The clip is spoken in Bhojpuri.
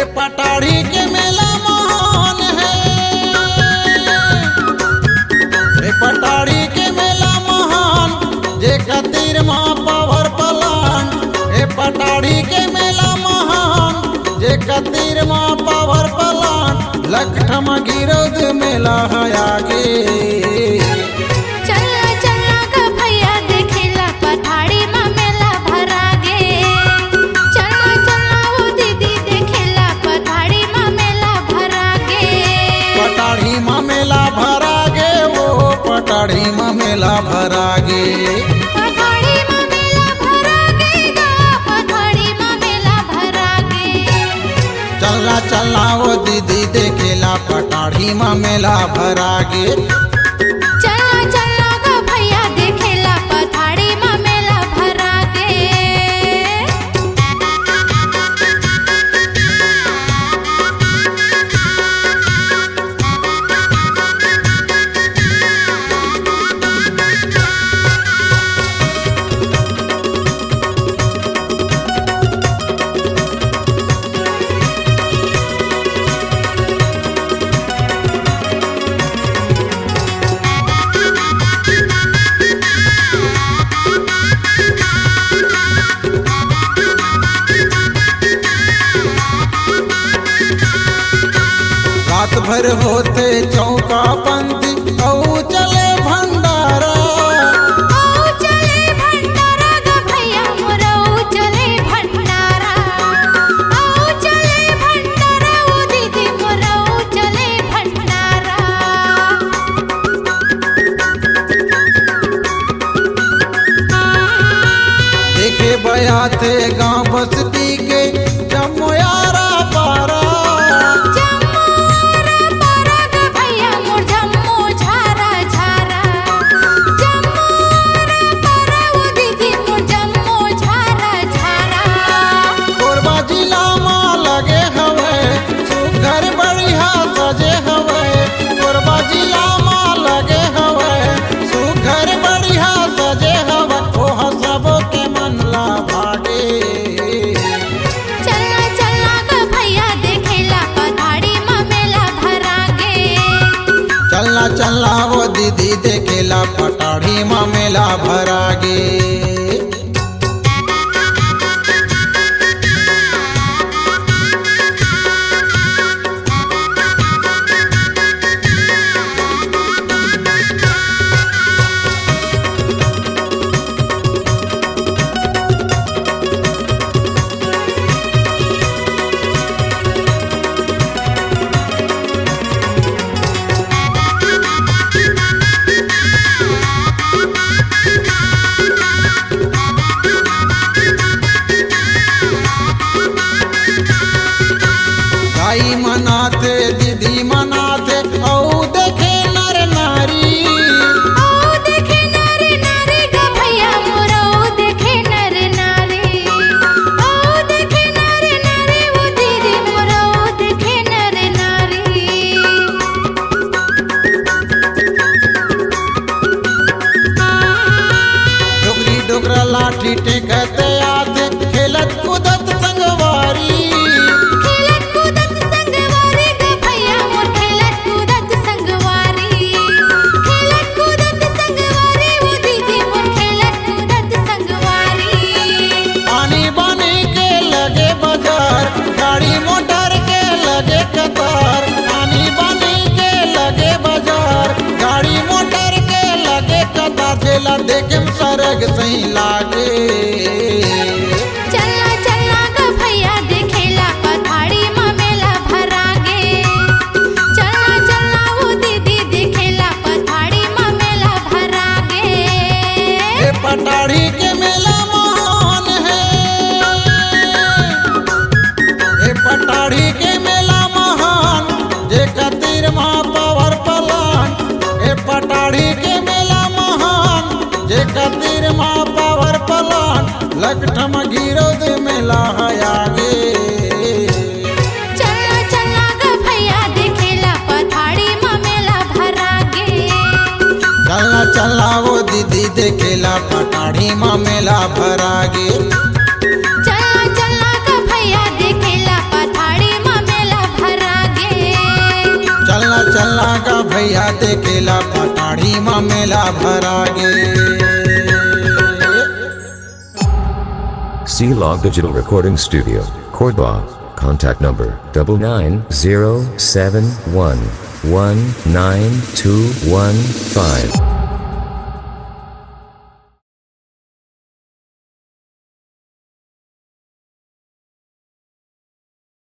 पटाड़ी के मेला महान है, पटाड़ी के मेला महान जे खातिर माँ पावर पलान। पटाड़ी के मेला महान जे खातिर माँ पावर पलान। लखठम गिरोद मेला है आगे। पटाड़ी में मेला भरागे, पटाड़ी में मेला भरागे गा, पटाड़ी में मेला भरागे। चलना चलना वो दीदी देखेला पटाड़ी में मेला भरागे। चलना चलना गा भैया देखेला पटाड़ी में मेला भरागे। रात भर होते चौका पंथी औ चले भंडारा। औ चले भंडारा गा भैया मोरा औ चले भंडारा। औ चले भंडारा ओ दीदी मोरा औ चले भंडारा। देखे बयाते गाँव बस्ती के जमोयारा पारा। चलना वो दीदी देखेला पटाड़ी में मेला भरागे। दाई मनाते दीदी मनाते औ देखे नर नारी। औ देखे नर नारी गा भैया मोरा औ देखे नर नारी। औ देखे नर नारी ओ दीदी मोरा औ देखे नर नारी। डोगरी डोगरा लाठी टेकते आते खेलत कूदत संगवारी। गाड़ी मोटर के लगे कतार, पानी बनी के लगे बाजार। गाड़ी मोटर के लगे कतार, जेला देखे सरग सही लागे। चलना चलना गा भैया देखेला पटाड़ी में मेला भरागे। चलना चलना वो दीदी देखेला पटाड़ी में मेला भरागे। पटाड़ी के मेला महान है, पटाड़ी के मेला महान जे खातिर माँ पावर पलान। पटाड़ी के मेला महान जे खातिर माँ पावर पलान। लखठम गिरोद मेला है आगे। चलना चलना गा भैया देखेला पटाड़ी में मेला भरागे। चलना चलना वो दीदी देखेला पटाड़ी में मेला भरागे। चलना चलना गा भैया देखेला पटाड़ी में भैया देखेला पटाढ़ी में मेला भरा गे। C-Log Digital Recording Studio, Cordoba. Contact number 9907119215.